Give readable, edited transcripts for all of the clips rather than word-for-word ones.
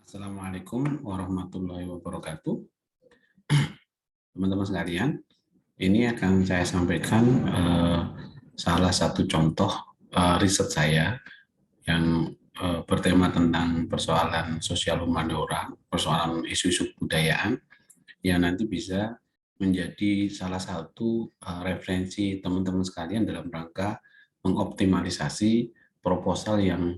Assalamualaikum warahmatullahi wabarakatuh. Teman-teman sekalian, ini akan saya sampaikan salah satu contoh riset saya yang bertema tentang persoalan sosial humaniora, persoalan isu-isu kebudayaan yang nanti bisa menjadi salah satu referensi teman-teman sekalian dalam rangka mengoptimalisasi proposal yang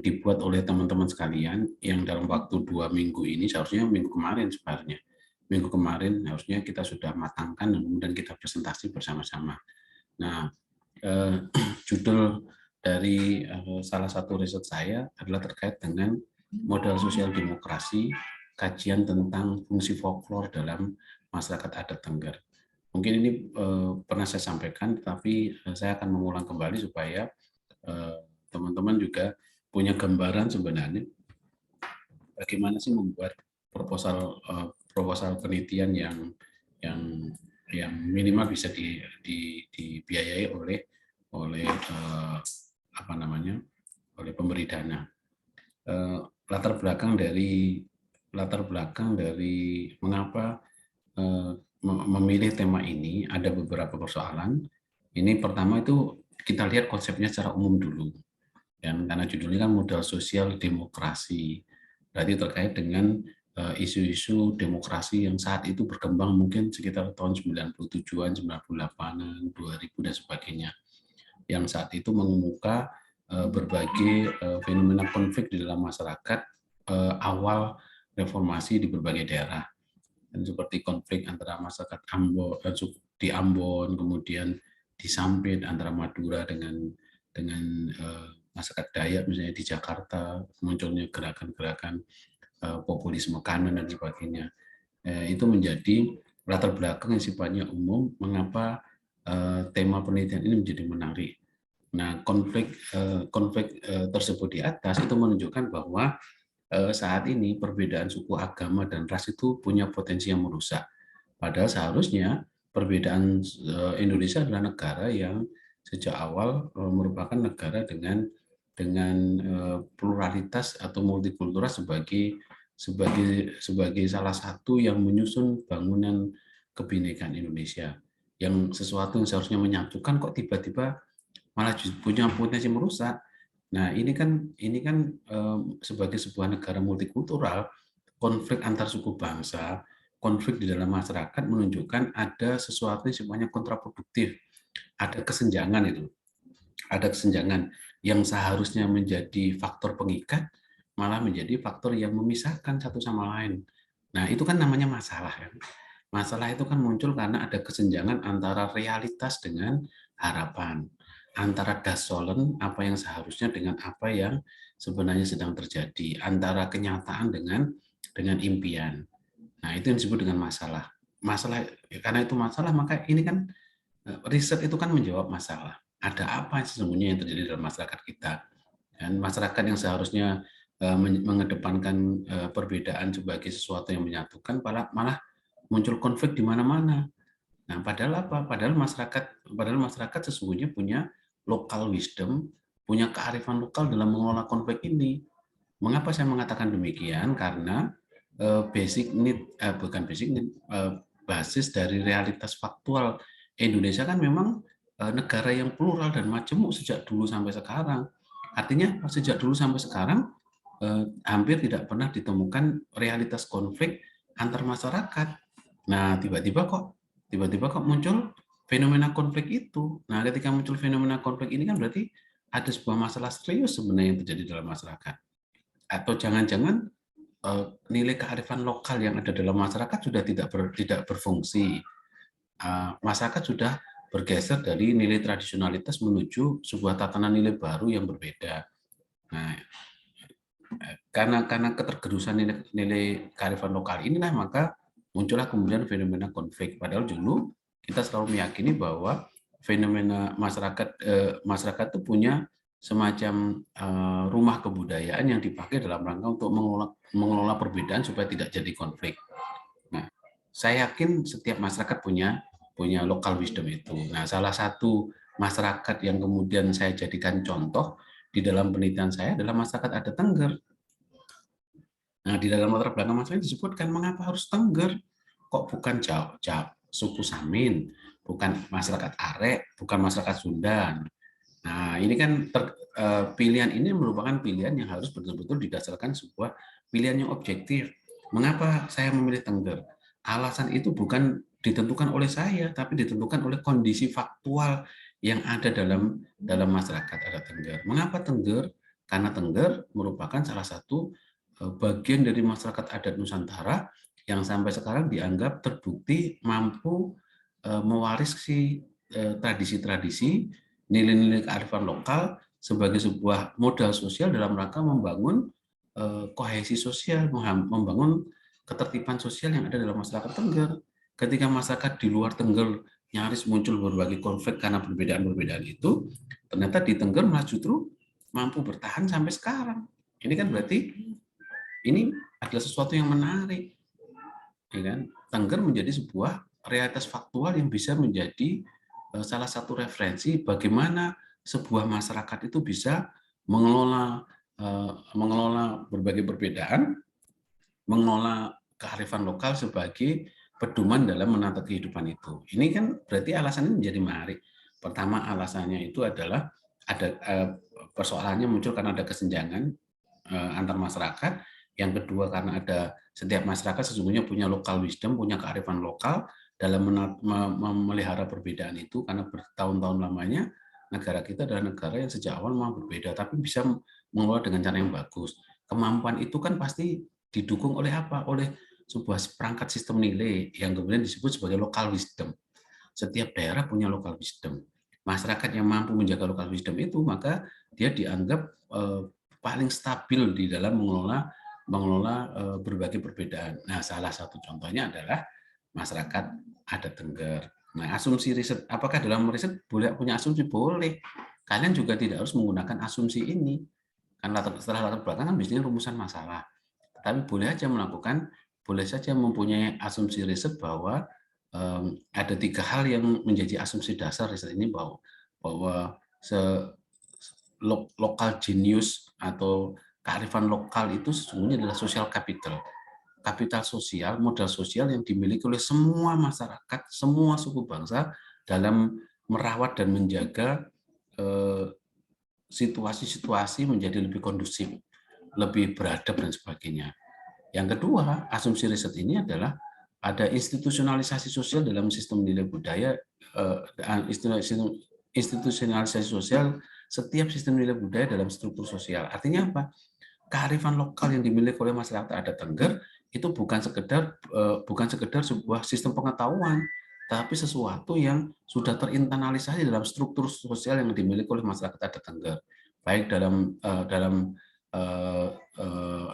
dibuat oleh teman-teman sekalian yang dalam waktu 2 minggu ini, seharusnya minggu kemarin sebenarnya. Minggu kemarin harusnya kita sudah matangkan dan kemudian kita presentasi bersama-sama. Nah, judul dari salah satu riset saya adalah terkait dengan modal sosial demokrasi, kajian tentang fungsi folklore dalam masyarakat adat Tengger. Mungkin ini pernah saya sampaikan, tapi saya akan mengulang kembali supaya teman-teman juga punya gambaran sebenarnya bagaimana sih membuat proposal penelitian yang yang minimal bisa dibiayai oleh apa namanya oleh pemberi dana. Latar belakang dari mengapa memilih tema ini ada beberapa persoalan. Ini pertama itu kita lihat konsepnya secara umum dulu. Dan karena judulnya kan modal sosial demokrasi, berarti terkait dengan isu-isu demokrasi yang saat itu berkembang mungkin sekitar tahun 97-an, 98-an, 2000 dan sebagainya. Yang saat itu mengemuka berbagai fenomena konflik di dalam masyarakat awal reformasi di berbagai daerah. Dan seperti konflik antara masyarakat di Ambon, kemudian di Sampit antara Madura dengan masyarakat Dayak misalnya di Jakarta, munculnya gerakan-gerakan populisme kanan dan sebagainya. Itu menjadi latar belakang yang sifatnya umum mengapa tema penelitian ini menjadi menarik. Nah, konflik tersebut di atas itu menunjukkan bahwa saat ini perbedaan suku, agama, dan ras itu punya potensi yang merusak. Padahal seharusnya perbedaan Indonesia adalah negara yang sejak awal merupakan negara dengan pluralitas atau multikultural sebagai salah satu yang menyusun bangunan kebinekaan Indonesia. Yang sesuatu yang seharusnya menyatukan kok tiba-tiba malah punya potensi merusak. Nah, ini kan sebagai sebuah negara multikultural, konflik antar suku bangsa, konflik di dalam masyarakat menunjukkan ada sesuatu yang sifatnya kontraproduktif, ada kesenjangan itu. Ada kesenjangan yang seharusnya menjadi faktor pengikat, malah menjadi faktor yang memisahkan satu sama lain. Nah, itu kan namanya masalah. Kan? Masalah itu kan muncul karena ada kesenjangan antara realitas dengan harapan, antara dasolen, apa yang seharusnya dengan apa yang sebenarnya sedang terjadi, antara kenyataan dengan impian. Nah, itu yang disebut dengan masalah. Masalah, karena itu masalah, maka ini kan riset itu kan menjawab masalah. Ada apa sesungguhnya yang terjadi dalam masyarakat kita? Dan masyarakat yang seharusnya mengedepankan perbedaan sebagai sesuatu yang menyatukan, malah muncul konflik di mana-mana. Nah, padahal apa? Padahal masyarakat sesungguhnya punya local wisdom, punya kearifan lokal dalam mengelola konflik ini. Mengapa saya mengatakan demikian? Karena basic need, bukan basic need, basis dari realitas faktual Indonesia kan memang negara yang plural dan majemuk sejak dulu sampai sekarang. Artinya sejak dulu sampai sekarang hampir tidak pernah ditemukan realitas konflik antar masyarakat. Nah, tiba-tiba kok muncul fenomena konflik itu. Nah, ketika muncul fenomena konflik ini kan berarti ada sebuah masalah serius sebenarnya yang terjadi dalam masyarakat. Atau jangan-jangan nilai kearifan lokal yang ada dalam masyarakat sudah tidak berfungsi. Masyarakat sudah bergeser dari nilai tradisionalitas menuju sebuah tatanan nilai baru yang berbeda. Nah, karena ketergerusan nilai kearifan lokal inilah maka muncullah kemudian fenomena konflik. Padahal dulu kita selalu meyakini bahwa fenomena masyarakat itu punya semacam rumah kebudayaan yang dipakai dalam rangka untuk mengelola perbedaan supaya tidak jadi konflik. Nah, saya yakin setiap masyarakat punya local wisdom itu. Nah, salah satu masyarakat yang kemudian saya jadikan contoh di dalam penelitian saya adalah masyarakat adat Tengger. Nah, di dalam latar belakang masalah disebutkan mengapa harus Tengger, kok bukan suku Samin, bukan masyarakat Arek, bukan masyarakat Sunda. Nah, ini kan pilihan ini merupakan pilihan yang harus betul-betul didasarkan sebuah pilihan yang objektif. Mengapa saya memilih Tengger? Alasan itu bukan ditentukan oleh saya, tapi ditentukan oleh kondisi faktual yang ada dalam masyarakat adat Tengger. Mengapa Tengger? Karena Tengger merupakan salah satu bagian dari masyarakat adat Nusantara yang sampai sekarang dianggap terbukti mampu mewarisi tradisi-tradisi, nilai-nilai kearifan lokal sebagai sebuah modal sosial dalam rangka membangun kohesi sosial, membangun ketertiban sosial yang ada dalam masyarakat Tengger. Ketika masyarakat di luar Tengger nyaris muncul berbagai konflik karena perbedaan-perbedaan itu, ternyata di Tengger malah justru mampu bertahan sampai sekarang. Ini kan berarti ini adalah sesuatu yang menarik, ya kan? Tengger menjadi sebuah realitas faktual yang bisa menjadi salah satu referensi bagaimana sebuah masyarakat itu bisa mengelola berbagai perbedaan, mengelola kearifan lokal sebagai pedoman dalam menata kehidupan itu. Ini kan berarti alasannya menjadi menarik. Pertama, alasannya itu adalah ada persoalannya muncul karena ada kesenjangan antar masyarakat. Yang kedua, karena ada setiap masyarakat sesungguhnya punya local wisdom, punya kearifan lokal dalam memelihara perbedaan itu, karena bertahun-tahun lamanya negara kita adalah negara yang sejak awal memang berbeda, tapi bisa mengelola dengan cara yang bagus. Kemampuan itu kan pasti didukung oleh apa? Oleh sebuah perangkat sistem nilai yang kemudian disebut sebagai local wisdom. Setiap daerah punya local wisdom. Masyarakat yang mampu menjaga local wisdom itu, maka dia dianggap paling stabil di dalam mengelola berbagai perbedaan. Nah, salah satu contohnya adalah masyarakat adat Tengger. Nah, asumsi riset, apakah dalam riset boleh punya asumsi? Boleh. Kalian juga tidak harus menggunakan asumsi ini. Karena setelah latar belakang kan biasanya rumusan masalah. Tapi boleh saja mempunyai asumsi riset bahwa ada 3 hal yang menjadi asumsi dasar riset ini, bahwa lokal genius atau kearifan lokal itu sesungguhnya adalah social capital. Kapital sosial, modal sosial yang dimiliki oleh semua masyarakat, semua suku bangsa dalam merawat dan menjaga situasi-situasi menjadi lebih kondusif, lebih beradab dan sebagainya. Yang kedua, asumsi riset ini adalah ada institusionalisasi sosial dalam sistem nilai budaya, institusionalisasi sosial setiap sistem nilai budaya dalam struktur sosial. Artinya apa? Kearifan lokal yang dimiliki oleh masyarakat adat Tengger itu bukan sekedar sebuah sistem pengetahuan, tapi sesuatu yang sudah terinternalisasi dalam struktur sosial yang dimiliki oleh masyarakat adat Tengger, baik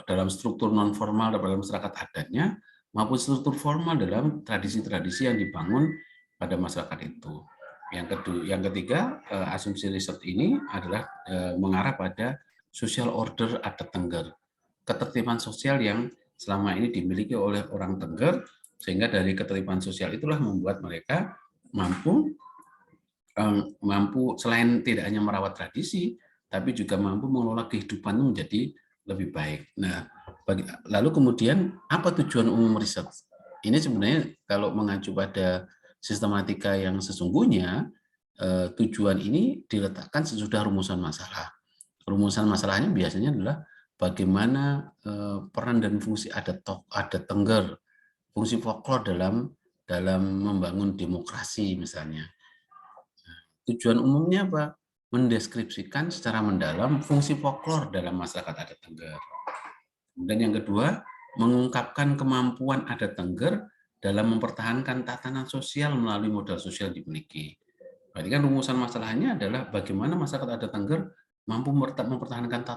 dalam struktur non formal dalam masyarakat adatnya maupun struktur formal dalam tradisi-tradisi yang dibangun pada masyarakat itu. Yang ketiga, asumsi riset ini adalah mengarah pada social order adat Tengger, ketertiban sosial yang selama ini dimiliki oleh orang Tengger, sehingga dari ketertiban sosial itulah membuat mereka mampu selain tidak hanya merawat tradisi, tapi juga mampu mengelola kehidupan menjadi lebih baik. Nah, lalu kemudian apa tujuan umum riset? Ini sebenarnya kalau mengacu pada sistematika yang sesungguhnya, tujuan ini diletakkan sesudah rumusan masalah. Rumusan masalahnya biasanya adalah bagaimana peran dan fungsi adat Tengger, fungsi folklore dalam membangun demokrasi misalnya. Tujuan umumnya apa? Mendeskripsikan secara mendalam fungsi folklore dalam masyarakat adat Tengger. Dan yang kedua, mengungkapkan kemampuan adat Tengger dalam mempertahankan tatanan sosial melalui modal sosial dimiliki. Berarti kan rumusan masalahnya adalah bagaimana masyarakat adat Tengger mampu mempertahankan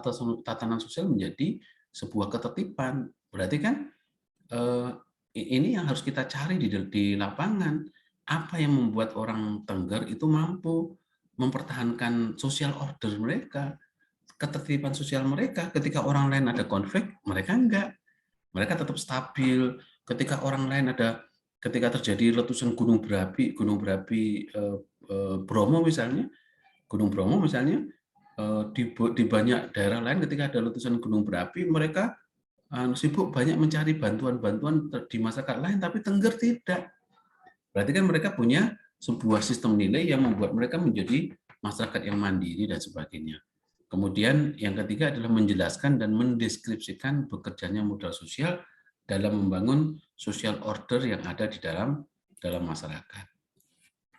tatanan sosial menjadi sebuah ketertiban. Berarti kan ini yang harus kita cari di lapangan. Apa yang membuat orang Tengger itu mampu mempertahankan social order mereka, ketertiban sosial mereka. Ketika orang lain ada konflik, mereka enggak. Mereka tetap stabil. Ketika terjadi letusan gunung berapi Bromo misalnya, di banyak daerah lain ketika ada letusan gunung berapi, mereka sibuk banyak mencari bantuan-bantuan di masyarakat lain, tapi Tengger tidak. Berarti kan mereka punya sebuah sistem nilai yang membuat mereka menjadi masyarakat yang mandiri dan sebagainya. Kemudian yang ketiga adalah menjelaskan dan mendeskripsikan bekerjanya modal sosial dalam membangun social order yang ada di dalam masyarakat.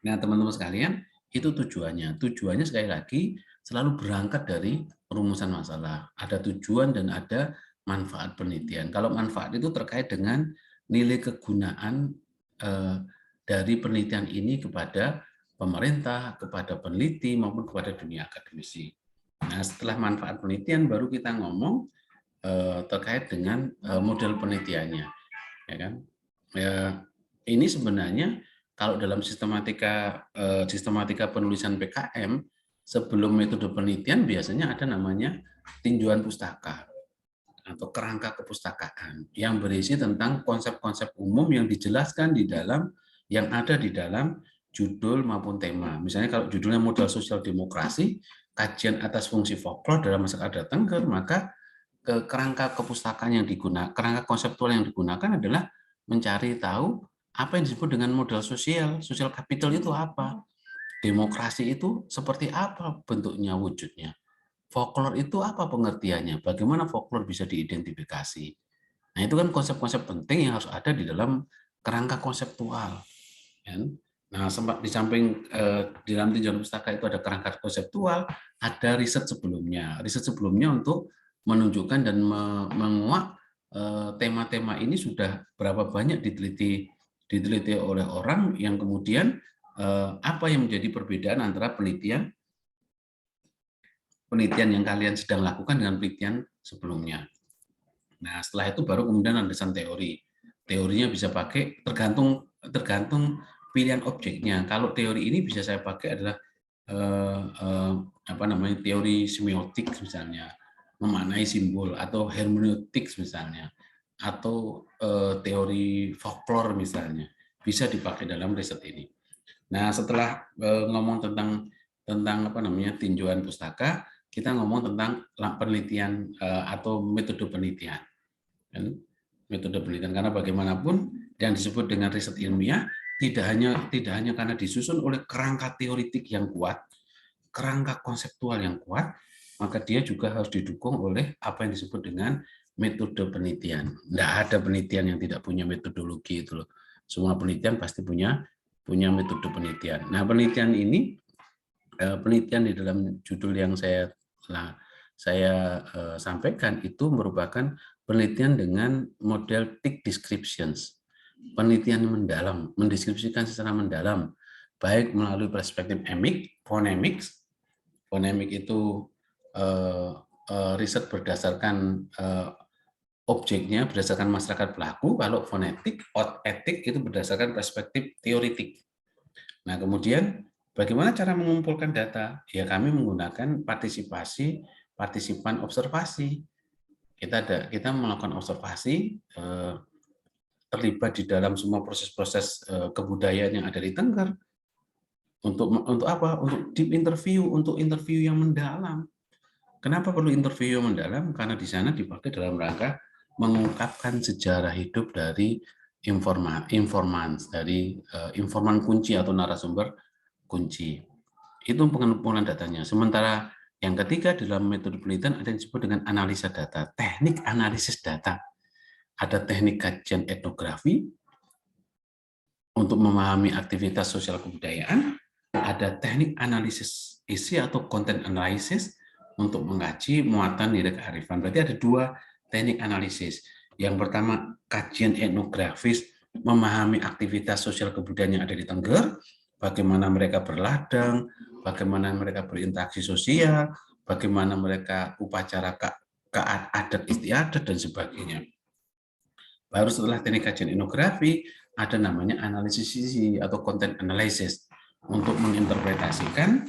Nah, teman-teman sekalian, itu tujuannya. Tujuannya sekali lagi selalu berangkat dari rumusan masalah. Ada tujuan dan ada manfaat penelitian. Kalau manfaat itu terkait dengan nilai kegunaan dari penelitian ini kepada pemerintah, kepada peneliti, maupun kepada dunia akademisi. Nah, setelah manfaat penelitian, baru kita ngomong terkait dengan model penelitiannya. Ya kan? Ini sebenarnya kalau dalam sistematika penulisan PKM, sebelum metode penelitian biasanya ada namanya tinjauan pustaka atau kerangka kepustakaan yang berisi tentang konsep-konsep umum yang dijelaskan yang ada di dalam judul maupun tema. Misalnya kalau judulnya modal sosial demokrasi, kajian atas fungsi folklore dalam masyarakat adat Tengger, maka kerangka kepustakaan yang digunakan, kerangka konseptual yang digunakan adalah mencari tahu apa yang disebut dengan modal sosial capital itu apa, demokrasi itu seperti apa bentuknya, wujudnya, folklore itu apa pengertiannya, bagaimana folklore bisa diidentifikasi. Nah, itu kan konsep-konsep penting yang harus ada di dalam kerangka konseptual. Nah, di samping di dalam tinjauan pustaka itu ada kerangka konseptual, ada riset sebelumnya untuk menunjukkan dan menguak tema-tema ini sudah berapa banyak diteliti oleh orang, yang kemudian apa yang menjadi perbedaan antara penelitian yang kalian sedang lakukan dengan penelitian sebelumnya. Nah, setelah itu baru kemudian landasan teori. Teorinya bisa pakai tergantung pilihan objeknya. Kalau teori ini bisa saya pakai adalah teori semiotik misalnya, memaknai simbol, atau hermeneutik misalnya, atau teori folklore misalnya, bisa dipakai dalam riset ini. Nah, setelah ngomong tentang tinjauan pustaka, kita ngomong tentang penelitian atau metode penelitian. Metode penelitian, karena bagaimanapun yang disebut dengan riset ilmiah tidak hanya karena disusun oleh kerangka teoritik yang kuat, kerangka konseptual yang kuat, maka dia juga harus didukung oleh apa yang disebut dengan metode penelitian. Tidak ada penelitian yang tidak punya metodologi itu loh. Semua penelitian pasti punya metode penelitian. Nah, penelitian di dalam judul yang saya sampaikan itu merupakan penelitian dengan model thick descriptions. Penelitian mendalam, mendeskripsikan secara mendalam, baik melalui perspektif phonemics. Fonemik itu riset berdasarkan objeknya, berdasarkan masyarakat pelaku. Kalau fonetik, etik itu berdasarkan perspektif teoritik. Nah, kemudian bagaimana cara mengumpulkan data? Ya, kami menggunakan partisipan observasi. Kita melakukan observasi, terlibat di dalam semua proses-proses kebudayaan yang ada di Tengger. Untuk apa? Untuk deep interview, untuk interview yang mendalam. Kenapa perlu interview yang mendalam? Karena di sana dipakai dalam rangka mengungkapkan sejarah hidup dari informan kunci atau narasumber kunci. Itu pengumpulan datanya. Sementara yang ketiga dalam metode penelitian ada yang disebut dengan analisa data, teknik analisis data. Ada teknik kajian etnografi untuk memahami aktivitas sosial kebudayaan, ada teknik analisis isi atau content analysis untuk mengkaji muatan nilai kearifan. Berarti ada dua teknik analisis. Yang pertama, kajian etnografis, memahami aktivitas sosial kebudayaan yang ada di Tengger, bagaimana mereka berladang, bagaimana mereka berinteraksi sosial, bagaimana mereka upacara adat istiadat, dan sebagainya. Baru setelah teknik kajian etnografi, ada namanya analisis isi atau content analysis untuk menginterpretasikan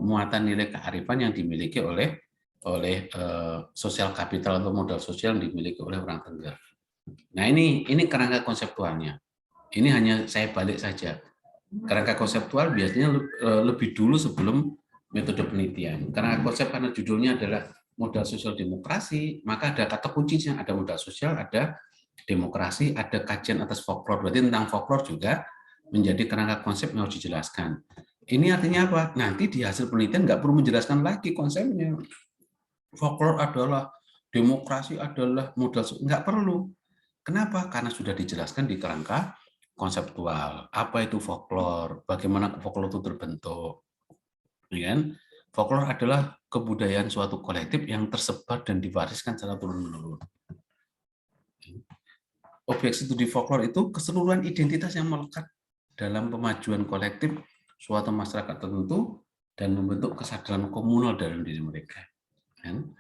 muatan nilai kearifan yang dimiliki oleh sosial kapital atau modal sosial yang dimiliki oleh orang Tengger. Nah, ini kerangka konseptualnya. Ini hanya saya balik saja. Kerangka konseptual biasanya lebih dulu sebelum metode penelitian. Kerangka konsep karena judulnya adalah modal sosial demokrasi, maka ada kata kuncinya, ada modal sosial, ada demokrasi, ada kajian atas folklore. Berarti tentang folklore juga menjadi kerangka konsep yang harus dijelaskan. Ini artinya apa? Nanti di hasil penelitian nggak perlu menjelaskan lagi konsepnya. Folklore adalah demokrasi adalah modal, nggak perlu. Kenapa? Karena sudah dijelaskan di kerangka konseptual. Apa itu folklore? Bagaimana folklore itu terbentuk? Ya kan? Folklore adalah kebudayaan suatu kolektif yang tersebar dan diwariskan secara turun-menurun. Objek studi folklore itu keseluruhan identitas yang melekat dalam pemajuan kolektif suatu masyarakat tertentu dan membentuk kesadaran komunal dalam diri mereka. Kan?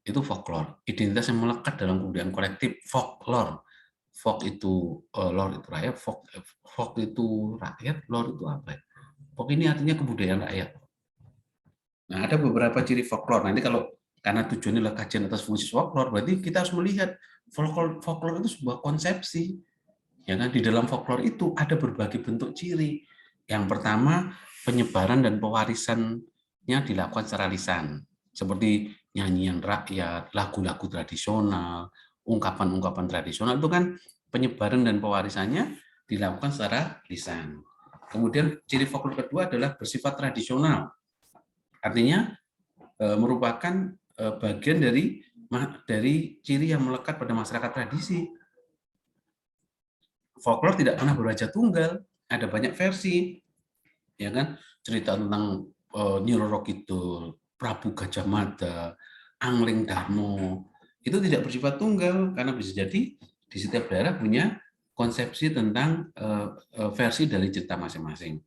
Itu folklore. Identitas yang melekat dalam kebudayaan kolektif, folklore. Folk itu lore itu rakyat, folk itu rakyat, lore itu apa ya? Folk ini artinya kebudayaan rakyat. Nah, ada beberapa ciri folklore. Nanti kalau karena tujuannya adalah kajian atas fungsi folklore, berarti kita harus melihat folklore itu sebuah konsepsi. Ya kan? Di dalam folklore itu ada berbagai bentuk ciri. Yang pertama, penyebaran dan pewarisannya dilakukan secara lisan, seperti nyanyian rakyat, lagu-lagu tradisional, ungkapan-ungkapan tradisional itu kan penyebaran dan pewarisannya dilakukan secara lisan. Kemudian ciri folklore kedua adalah bersifat tradisional. Artinya merupakan bagian dari ciri yang melekat pada masyarakat tradisi. Folklore tidak pernah berwajah tunggal, ada banyak versi, ya kan? Cerita tentang Nyi Roro Kidul, Prabu Gajah Mada, Angling Darmo, itu tidak bersifat tunggal karena bisa jadi di setiap daerah punya konsepsi tentang versi dari cerita masing-masing.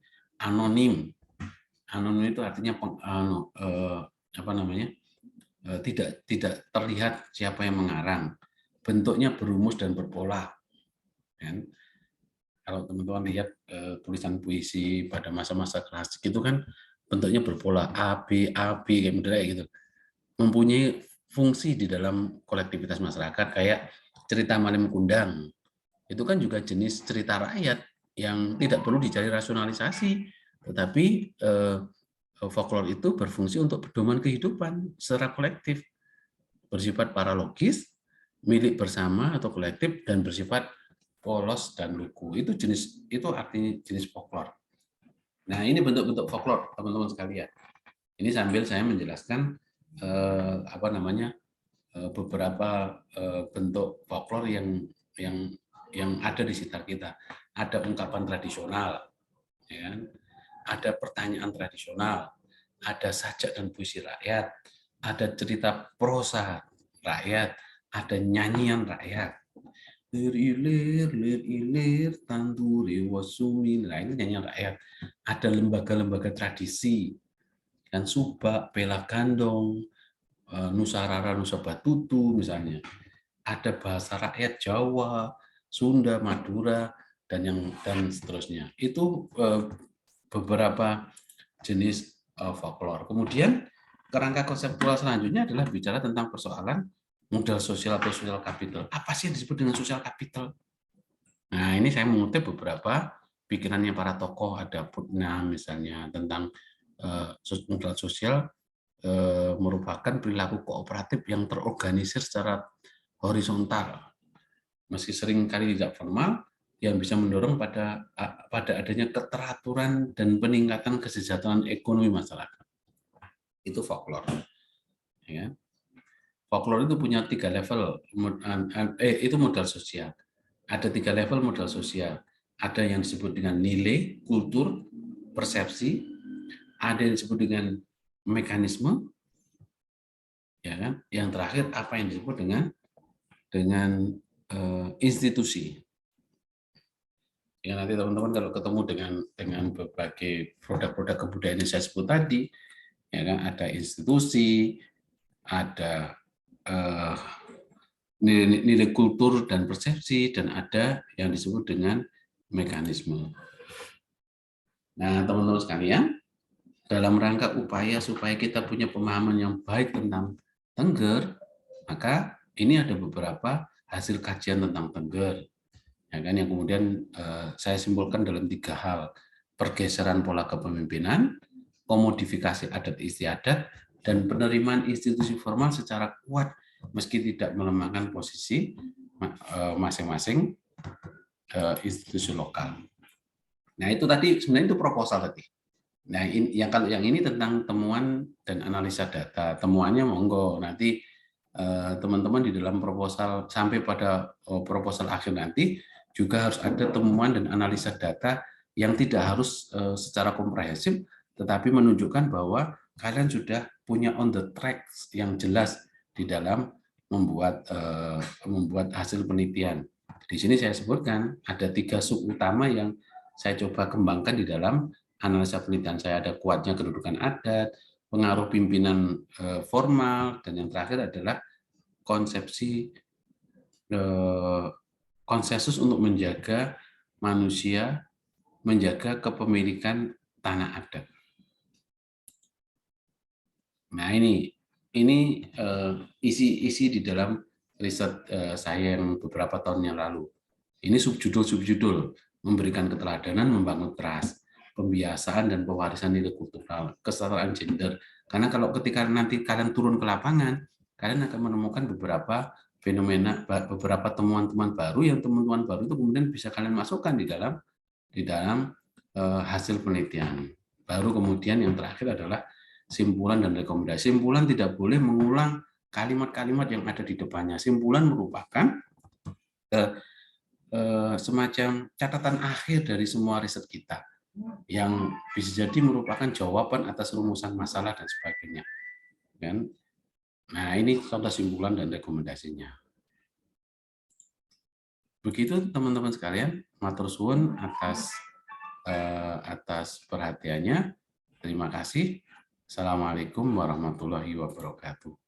Anonim, anonim itu artinya tidak terlihat siapa yang mengarang, bentuknya berumus dan berpola. Kan? Kalau teman-teman lihat tulisan puisi pada masa-masa klasik itu kan bentuknya berpola A B kayak model gitu, mempunyai fungsi di dalam kolektivitas masyarakat. Kayak cerita Malem Kundang itu kan juga jenis cerita rakyat yang tidak perlu dicari rasionalisasi, tetapi folklore itu berfungsi untuk pedoman kehidupan secara kolektif, bersifat paralogis, milik bersama atau kolektif, dan bersifat polos dan lugu. Itu artinya jenis folklore. Nah, ini bentuk-bentuk folklore, teman-teman sekalian. Ini sambil saya menjelaskan beberapa bentuk folklore yang ada di sekitar kita. Ada ungkapan tradisional, ya, ada pertanyaan tradisional, ada sajak dan puisi rakyat, ada cerita prosa rakyat, ada nyanyian rakyat. Lir ilir tanduri wasumi. Nah, ini nyanyian rakyat. Ada lembaga-lembaga tradisi, kan Subak, Pela Gandong, Nusa Rara, Nusa Batutu misalnya. Ada bahasa rakyat Jawa, Sunda, Madura, dan seterusnya. Itu beberapa jenis folklore. Kemudian kerangka konseptual selanjutnya adalah bicara tentang persoalan modal sosial atau social capital. Apa sih yang disebut dengan social capital? Nah, ini saya mengutip beberapa pikirannya para tokoh, ada Putnam misalnya, tentang modal sosial merupakan perilaku kooperatif yang terorganisir secara horizontal, meski sering kali tidak formal, yang bisa mendorong pada adanya keteraturan dan peningkatan kesejahteraan ekonomi masyarakat. Itu folklore. Ya. Folklore itu punya 3 level, itu modal sosial. Ada 3 level modal sosial. Ada yang disebut dengan nilai, kultur, persepsi. Ada yang disebut dengan mekanisme, ya kan? Yang terakhir apa yang disebut dengan institusi. Ya, nanti teman-teman kalau ketemu dengan berbagai produk-produk kebudayaan yang saya sebut tadi, ya kan, ada institusi, ada nilai kultur dan persepsi, dan ada yang disebut dengan mekanisme. Nah, teman-teman sekalian, dalam rangka upaya supaya kita punya pemahaman yang baik tentang Tengger, maka ini ada beberapa hasil kajian tentang Tengger, ya kan, yang kemudian saya simpulkan dalam 3 hal: pergeseran pola kepemimpinan, komodifikasi adat istiadat, dan penerimaan institusi formal secara kuat meski tidak melemahkan posisi masing-masing institusi lokal. Nah, itu tadi sebenarnya itu proposal tadi. Nah, kalau yang ini tentang temuan dan analisa data. Temuannya monggo nanti teman-teman di dalam proposal sampai pada proposal akhir nanti juga harus ada temuan dan analisa data yang tidak harus secara komprehensif, tetapi menunjukkan bahwa kalian sudah punya on the track yang jelas di dalam membuat hasil penelitian. Di sini saya sebutkan ada 3 sub utama yang saya coba kembangkan di dalam analisa penelitian saya. Ada kuatnya kedudukan adat, pengaruh pimpinan formal, dan yang terakhir adalah konsepsi konsensus untuk menjaga manusia, menjaga kepemilikan tanah adat. Nah, ini isi di dalam riset saya yang beberapa tahun yang lalu. Ini subjudul memberikan keteladanan, membangun trust, pembiasaan dan pewarisan nilai kultural, kesetaraan gender. Karena kalau ketika nanti kalian turun ke lapangan, kalian akan menemukan beberapa fenomena, beberapa temuan-temuan baru yang temuan-temuan baru itu kemudian bisa kalian masukkan di dalam hasil penelitian. Baru kemudian yang terakhir adalah simpulan dan rekomendasi. Simpulan tidak boleh mengulang kalimat-kalimat yang ada di depannya. Simpulan merupakan semacam catatan akhir dari semua riset kita yang bisa jadi merupakan jawaban atas rumusan masalah dan sebagainya. Nah, ini contoh simpulan dan rekomendasinya. Begitu teman-teman sekalian, matur suwun atas perhatiannya. Terima kasih. Assalamualaikum warahmatullahi wabarakatuh.